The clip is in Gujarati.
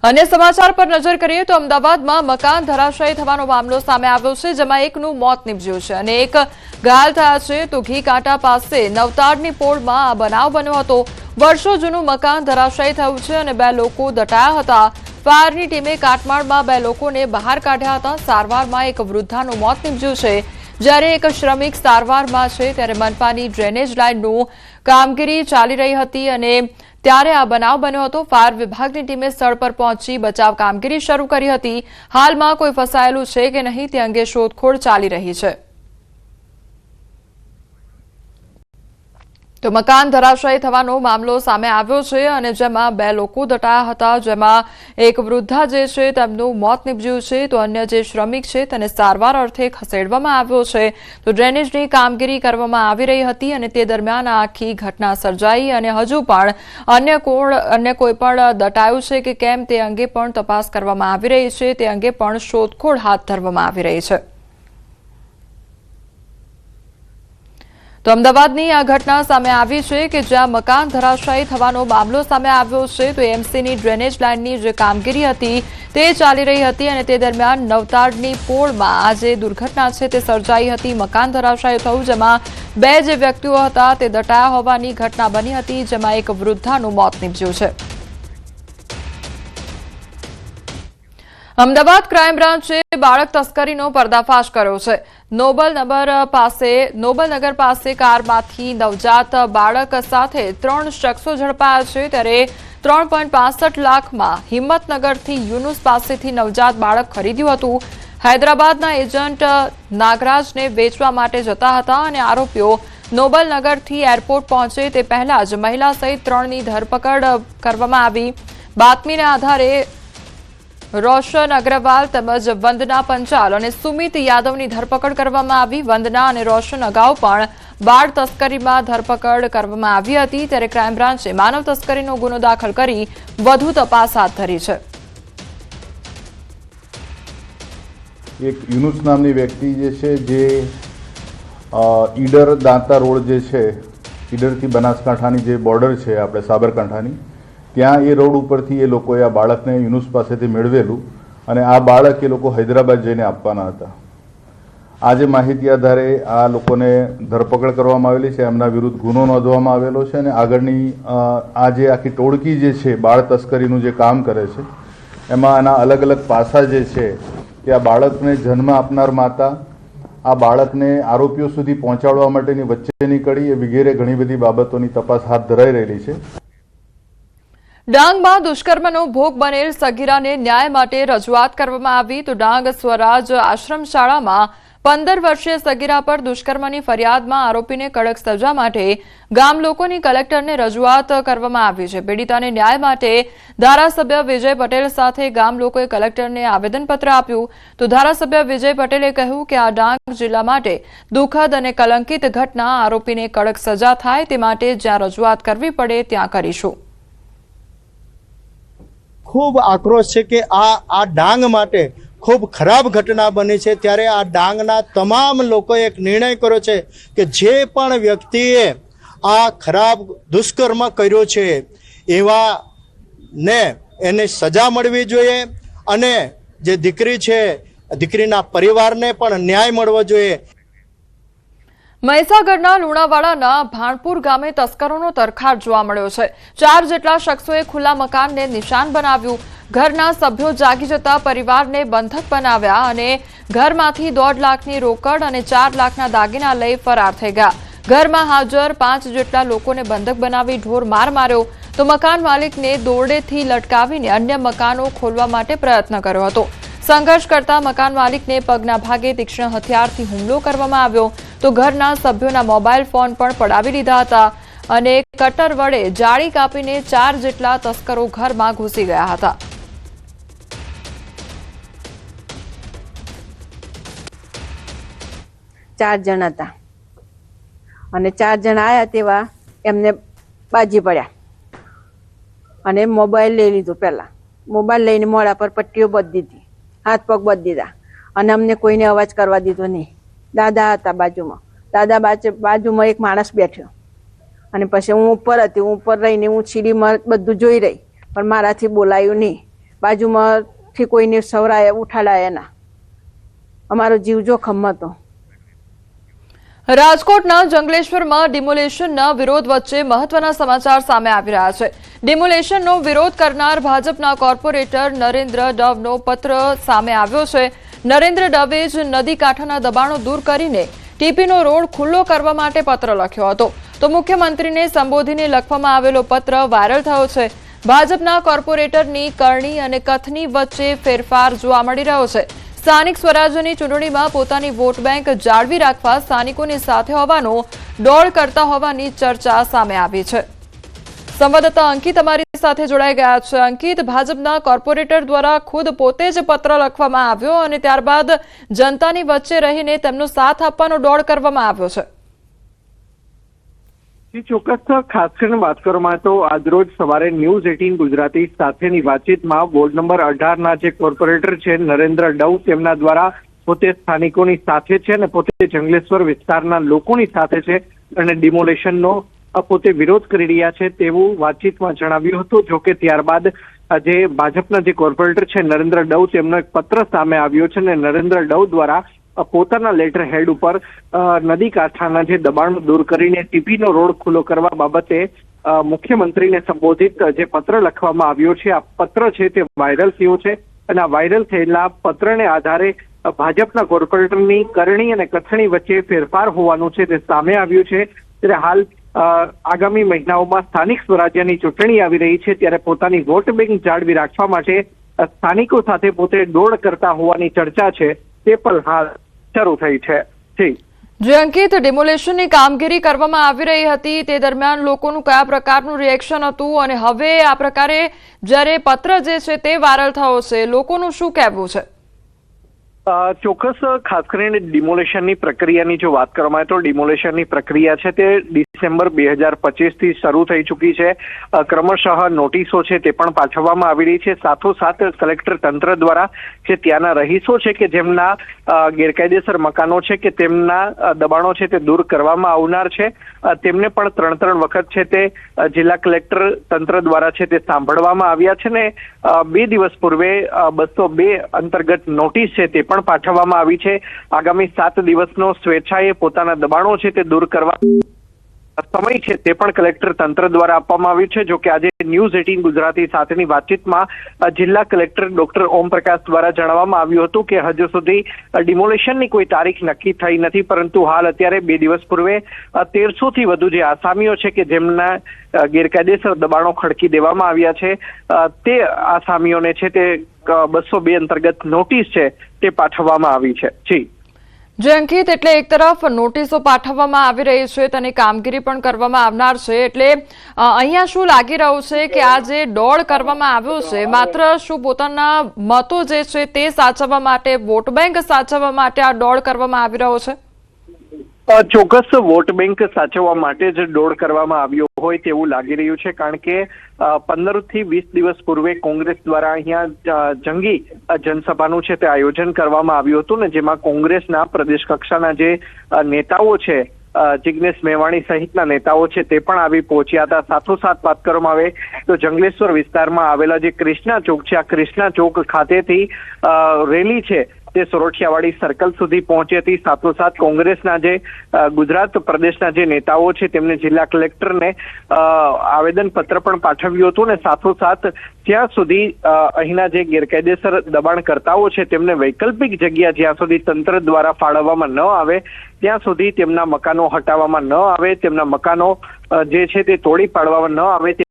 अन्य समाचार पर नजर करिए तो अमदावादમાં મકાન ધરાશાયી થવાનો મામલો સામે આવ્યો છે, જેમાં એકનું મોત નીપજ્યું છે અને એક ઘાયલ થયા છે। તો ઘી કાંટા પાસે નવતાડની પોળમાં આ બનાવ બન્યો હતો। વર્ષો જૂનું મકાન ધરાશાયી થયું છે અને બે લોકો દટાયા હતા। ફાયરની ટીમે કાટમાળમાં બે લોકોને બહાર કાઢ્યા હતા। સારવારમાં એક વૃદ્ધાનું મોત નીપજ્યું છે, જ્યારે એક શ્રમિક સારવારમાં છે। ત્યારે મનપાની ડ્રેનેજ લાઇનનું કામગીરી ચાલી રહી હતી અને ત્યારે આ બનાવ બન્યો હતો। ફાયર વિભાગની ટીમે સ્થળ પર પહોંચી બચાવ કામગીરી શરૂ કરી હતી। હાલમાં કોઈ ફસાયેલું છે કે નહીં તે અંગે શોધખોળ ચાલી રહી છે। તો મકાન ધરાશાયી થવાનો મામલો સામે આવ્યો છે અને જેમાં બે લોકો દટાયા હતા, જેમાં એક વૃદ્ધા જે છે તેમનું મોત નીપજ્યું છે, તો અન્ય જે શ્રમિક છે તેને સારવાર અર્થે ખસેડવામાં આવ્યો છે। તો ડ્રેનેજની કામગીરી કરવામાં આવી રહી હતી અને તે દરમિયાન આ આખી ઘટના સર્જાઈ અને હજુ પણ અન્ય કોઈ પણ દટાયું છે કે કેમ તે અંગે પણ તપાસ કરવામાં આવી રહી છે। તે અંગે પણ શોધખોળ હાથ ધરવામાં આવી રહી છે। તો અમદાવાદની આ ઘટના સામે આવી છે કે જ્યાં મકાન ધરાશાયી થવાનો મામલો સામે આવ્યો છે। તો એમસીની ડ્રેનેજ લાઇનની જે કામગીરી હતી તે ચાલી રહી હતી અને તે દરમિયાન નવતાડની પોળમાં આ જે દુર્ઘટના છે તે સર્જાઈ હતી। મકાન ધરાશાયી થયું, જેમાં બે જે વ્યક્તિઓ હતા તે દટાયા હોવાની ઘટના બની હતી, જેમાં એક વૃદ્ધાનું મોત નીપજ્યું છે। અમદાવાદ ક્રાઇમ બ્રાન્ચે બાળક તસ્કરીનો પર્દાફાશ કર્યો છે। નોબલનગર પાસે કારમાંથી નવજાત બાળક સાથે 3 શખ્સો ઝડપાયા છે। ત્યારે 3.65 લાખમાં હિંમતનગરથી યુનુસ પાસેથી નવજાત બાળક ખરીદ્યું હતું। હૈદરાબાદના એજન્ટ નાગરાજને વેચવા માટે જતા હતા અને આરોપીઓ નોબલનગરથી એરપોર્ટ પહોંચે તે પહેલા જ મહિલા સહિત 3ની ધરપકડ કરવામાં આવી। બાતમીના આધારે રોશન અગ્રવાલ તેમજ વંદના પંચાલ અને સુમિત યાદવની ધરપકડ કરવામાં આવી। વંદના અને રોશન અગાઉ પણ બાળ તસ્કરીમાં ધરપકડ કરવામાં આવી હતી। ત્યારે ક્રાઇમ બ્રાન્ચે માનવ તસ્કરીનો ગુનો દાખલ કરી વધુ તપાસ હાથ ધરી છે। એક યુનુસ નામની વ્યક્તિ જે છે જે ઈડર દાંતા રોડ જે છે, ઈડરથી બનાસકાંઠાની જે બોર્ડર છે આપણે સાબરકાંઠાની, ત્યાં એ રોડ ઉપરથી એ લોકોએ આ બાળકને યુનુસ પાસેથી મેળવેલું અને આ બાળક એ લોકો હૈદરાબાદ જઈને આપવાના હતા। આજે માહિતી આધારે આ લોકોને ધરપકડ કરવામાં આવેલી છે, એમના વિરુદ્ધ ગુનો નોંધવામાં આવેલો છે અને આગળની આ જે આખી ટોળકી જે છે બાળ તસ્કરીનું જે કામ કરે છે એમાં આના અલગ અલગ પાસા જે છે કે આ બાળકને જન્મ આપનાર માતા, આ બાળકને આરોપીઓ સુધી પહોંચાડવા માટેની વચ્ચેની કડી એ વગેરે ઘણી બધી બાબતોની તપાસ હાથ ધરાઈ રહેલી છે। ડાંગમાં દુષ્કર્મનો ભોગ બનેલ સગીરાને ન્યાય માટે રજૂઆત કરવામાં આવી। તો ડાંગ સ્વરાજ આશ્રમ શાળામાં 15 વર્ષીય સગીરા પર દુષ્કર્મની ફરિયાદમાં આરોપીને કડક સજા માટે ગામ લોકોની કલેક્ટરને રજૂઆત કરવામાં આવી છે। પીડિતાને ન્યાય માટે ધારાસભ્ય વિજય પટેલ સાથે ગામ લોકોએ કલેક્ટરને આવેદનપત્ર આપ્યું। તો ધારાસભ્ય વિજય પટેલે કહ્યું કે આ ડાંગ જિલ્લા માટે દુઃખદ અને કલંકિત ઘટના, આરોપીને કડક સજા થાય તે માટે જ્યાં રજૂઆત કરવી પડે ત્યાં કરીશું। ખૂબ આક્રોશ છે કે આ ડાંગ માટે ખૂબ ખરાબ ઘટના બની છે। ત્યારે આ ડાંગના તમામ લોકોએ એક નિર્ણય કર્યો છે કે જે પણ વ્યક્તિએ આ ખરાબ દુષ્કર્મ કર્યો છે એવાને એને સજા મળવી જોઈએ અને જે દીકરી છે દીકરીના પરિવારને પણ ન્યાય મળવો જોઈએ। મહીસાગરના લુણાવાડાના ભાણપુર ગામે તસ્કરોનો તરખાટ જોવા મળ્યો છે। 4 જેટલા શખ્સોએ ખુલ્લા મકાનને નિશાન બનાવ્યું। ઘરના સભ્યો જાગી જતા પરિવારને બંધક બનાવ્યા અને ઘરમાંથી 1.5 લાખની રોકડ અને 4 લાખના દાગીના લઈ ફરાર થઈ ગયા। ઘરમાં હાજર 5 જેટલા લોકોને બંધક બનાવી ઢોર માર માર્યો। તો મકાન માલિકને દોરડેથી લટકાવીને અન્ય મકાનો ખોલવા માટે પ્રયત્ન કર્યો હતો। સંઘર્ષ કરતા મકાન માલિકને પગના ભાગે તીક્ષ્ણ હથિયારથી હુમલો કરવામાં આવ્યો। તો ઘરના સભ્યોના મોબાઈલ ફોન પણ પડાવી લીધા હતા અને કટર વડે જાળી કાપીને 4 જેટલા તસ્કરો ઘરમાં ઘૂસી ગયા હતા। ચાર જણ હતા અને 4 જણ આવ્યા તેવા એમને બાજી પડ્યા અને મોબાઈલ લઈ લીધો। પહેલા મોબાઈલ લઈને મોઢા પર પટ્ટીઓ બાંધી દીધી, હાથ પગ બાંધી દીધા અને અમને કોઈને અવાજ કરવા દીધો નહીં। દાદા હતા બાજુમાં, દાદા બાજુમાં એક માણસ બેઠો અને પછી હું ઉપર હતી, હું ઉપર રહીને હું સીડીમાં બધું જોઈ રહી પણ મારાથી બોલાયું નહીં। બાજુમાંથી કોઈને સવરાય ઉઠાડાય એના અમારો જીવ જોખમમાં હતો. રાજકોટના જંગલેશ્વરમાં ડિમોલેશનના વિરોધ વચ્ચે મહત્વના સમાચાર સામે આવી રહ્યા છે. ડિમોલેશનનો વિરોધ કરનાર ભાજપના કોર્પોરેટર નરેન્દ્ર ડવનો પત્ર સામે આવ્યો છે. નરેન્દ્ર ડવે જ નદી કાંઠાના દબાણો દૂર કરીને ટીપીનો રોડ ખુલ્લો કરવા માટે પત્ર લખ્યો હતો. તો મુખ્યમંત્રીને સંબોધીને લખવામાં આવેલો પત્ર વાયરલ થયો છે. ભાજપના કોર્પોરેટરની કરણી અને કથની વચ્ચે ફેરફાર જોવા મળી રહ્યો છે. સ્થાનિક સ્વરાજ્યની ચૂંટણીમાં પોતાની વોટ બેંક જાળવી રાખવા સ્થાનિકોની સાથે હોવાનો દોડ કરતા હોવાની ચર્ચા સામે આવી છે. સંવાદદાતા અંકિત અમારી સાથે જોડાઈ ગયા છે. અંકિત, ભાજપના કોર્પોરેટર દ્વારા ખુદ પોતે જ પત્ર લખવામાં આવ્યો અને ત્યારબાદ જનતાની વચ્ચે રહીને તેમનો સાથ આપવાનો દોડ કરવામાં આવ્યો છે. ચોક્કસ ખાસ કરીને વાત કરવામાં તો આજરોજ સવારે ન્યૂઝ 18 ગુજરાતી સાથેની વાતચીતમાં વોર્ડ નંબર 18 ના જે કોર્પોરેટર છે નરેન્દ્ર ડવ તેમના દ્વારા પોતે સ્થાનિકોની સાથે છે અને પોતે જંગલેશ્વર વિસ્તારના લોકોની સાથે છે અને ડિમોલેશનનો પોતે વિરોધ કરી રહ્યા છે તેવું વાતચીતમાં જણાવ્યું હતું. જોકે ત્યારબાદ જે ભાજપના જે કોર્પોરેટર છે નરેન્દ્ર ડવ તેમનો એક પત્ર સામે આવ્યો છે અને નરેન્દ્ર ડવ દ્વારા પોતાના લેટર હેડ ઉપર નદી કાંઠાના જે દબાણો દૂર કરીને ટીપીનો રોડ ખુલ્લો કરવા બાબતે મુખ્યમંત્રીને સંબોધિત જે પત્ર લખવામાં આવ્યો છે, આ પત્ર છે તે વાયરલ થયો છે અને આ વાયરલ થયેલા પત્રને આધારે ભાજપના કોર્પોરેટરની કરણી અને કથણી વચ્ચે ફેરફાર હોવાનું છે તે સામે આવ્યું છે. ત્યારે હાલ આગામી મહિનાઓમાં સ્થાનિક સ્વરાજ્યની ચૂંટણી આવી રહી છે ત્યારે પોતાની વોટ બેંક જાળવી રાખવા માટે સ્થાનિકો સાથે પોતે દોડ કરતા હોવાની ચર્ચા છે તે પણ હાલ શરૂ થઈ છે. જે અંકિત, ડિમોલેશનની કામગીરી કરવામાં આવી રહી હતી તે દરમિયાન લોકોનું કયા પ્રકારનું રિએક્શન હતું અને હવે આ પ્રકારે જ્યારે પત્ર જે છે તે વાયરલ થયો છે, લોકોનું શું કહેવું છે? ચોક્કસ ખાસ કરીને ડિમોલેશનની પ્રક્રિયાની જો વાત કરવામાં આવે તો ડિમોલેશનની પ્રક્રિયા છે તે ડિસેમ્બર 2025 થી શરૂ થઈ ચૂકી છે. ક્રમશઃ નોટિસો છે તે પણ પાઠવવામાં આવી રહી છે. સાથોસાથ કલેક્ટર તંત્ર દ્વારા જે ત્યાંના રહીશો છે કે જેમના ગેરકાયદેસર મકાનો છે કે તેમના દબાણો છે તે દૂર કરવામાં આવનાર છે તેમને પણ 3 વખત છે તે જિલ્લા કલેક્ટર તંત્ર દ્વારા છે તે સાંભળવામાં આવ્યા છે ને 2 દિવસ પૂર્વે 202 અંતર્ગત નોટિસ છે તે પણ પાઠવવામાં આવી છે. આગામી 7 દિવસનો સ્વેચ્છાએ પોતાના દબાણો છે તે દૂર કરવા સમય છે તે પણ કલેક્ટર તંત્ર દ્વારા આપવામાં આવ્યું છે. જો કે આજે ન્યૂઝ 18 ગુજરાતી સાથેની વાતચીતમાં જિલ્લા કલેક્ટર ડોક્ટર ઓમ પ્રકાશ દ્વારા જણાવવામાં આવ્યું હતું કે હજુ સુધી ડિમોલેશનની કોઈ તારીખ નક્કી થઈ નથી, પરંતુ હાલ અત્યારે 2 દિવસ પૂર્વે 1300 થી વધુ જે આસામીઓ છે કે જેમના ગેરકાયદેસર દબાણો ખડકી દેવામાં આવ્યા છે તે આસામીઓને છે તે 202 અંતર્ગત નોટિસ છે તે પાઠવવામાં આવી છે. જે અંકિત, એટલે એક તરફ નોટિસો પાઠવવામાં આવી રહી છે તેની કામગીરી પણ કરવામાં આવનાર છે, એટલે અહીંયા શું લાગી રહ્યું છે કે આ જે દોડ કરવામાં આવ્યો છે માત્ર શું પોતાના મતો જે છે તે સાચવવા માટે, વોટ બેંક સાચવવા માટે આ દોડ કરવામાં આવી રહ્યો છે? ચોક્કસ વોટ બેંક સાચવવા માટે જ દોડ કરવામાં આવ્યો હોય તેવું લાગી રહ્યું છે, કારણ કે 15 થી 20 દિવસ પૂર્વે કોંગ્રેસ દ્વારા અહીંયા જંગી જનસભાનું છે તે આયોજન કરવામાં આવ્યું હતું ને જેમાં કોંગ્રેસના પ્રદેશ કક્ષાના જે નેતાઓ છે જિગ્નેશ મેવાણી સહિતના નેતાઓ છે તે પણ આવી પહોંચ્યા હતા. સાથોસાથ વાત કરવામાં આવે તો જંગલેશ્વર વિસ્તારમાં આવેલા જે ક્રિષ્ના ચોક છે આ ક્રિષ્ના ચોક ખાતેથી રેલી છે તે સોરઠિયાવાડી સર્કલ સુધી પહોંચી હતી. સાથોસાથ કોંગ્રેસના જે ગુજરાત પ્રદેશના જે નેતાઓ છે તેમને જિલ્લા કલેક્ટરને આવેદનપત્ર પણ પાઠવ્યું હતું ને સાથોસાથ જ્યાં સુધી અહીંના જે ગેરકાયદેસર દબાણકર્તાઓ છે તેમને વૈકલ્પિક જગ્યા જ્યાં સુધી તંત્ર દ્વારા ફાળવવામાં ન આવે ત્યાં સુધી તેમના મકાનો હટાવવામાં ન આવે, તેમના મકાનો જે છે તે તોડી પાડવામાં ન આવે